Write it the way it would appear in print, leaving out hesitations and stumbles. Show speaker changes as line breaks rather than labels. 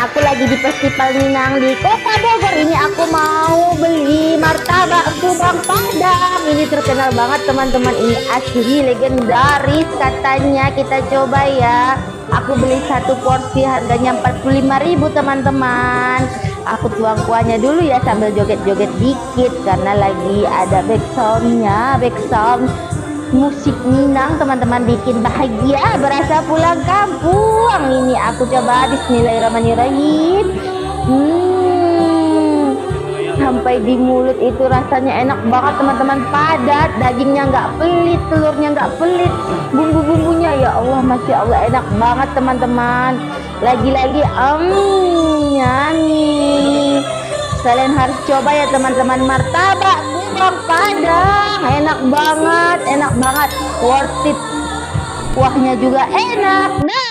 aku lagi di Festival Minang di Kota Bogor. Ini aku mau beli martabak Subang Padang. Ini terkenal banget teman-teman, ini asli legendaris katanya. Kita coba ya. Aku beli satu porsi harganya 45.000 teman-teman. Aku tuang kuahnya dulu ya sambil joget-joget dikit karena lagi ada backsoundnya, backsound musik Minang teman-teman, bikin bahagia, berasa pulang kampung. Ini aku coba, bismillahirrahmanirrahim. Sampai di mulut itu rasanya enak banget teman-teman, padat, dagingnya nggak pelit, telurnya nggak pelit, bumbu-bumbunya ya Allah, masya Allah enak banget teman-teman. Lagi-lagi nyanyi. Kalian harus coba ya teman-teman, martabak Subang Padang, enak banget, worth it. Kuahnya juga enak. Nah,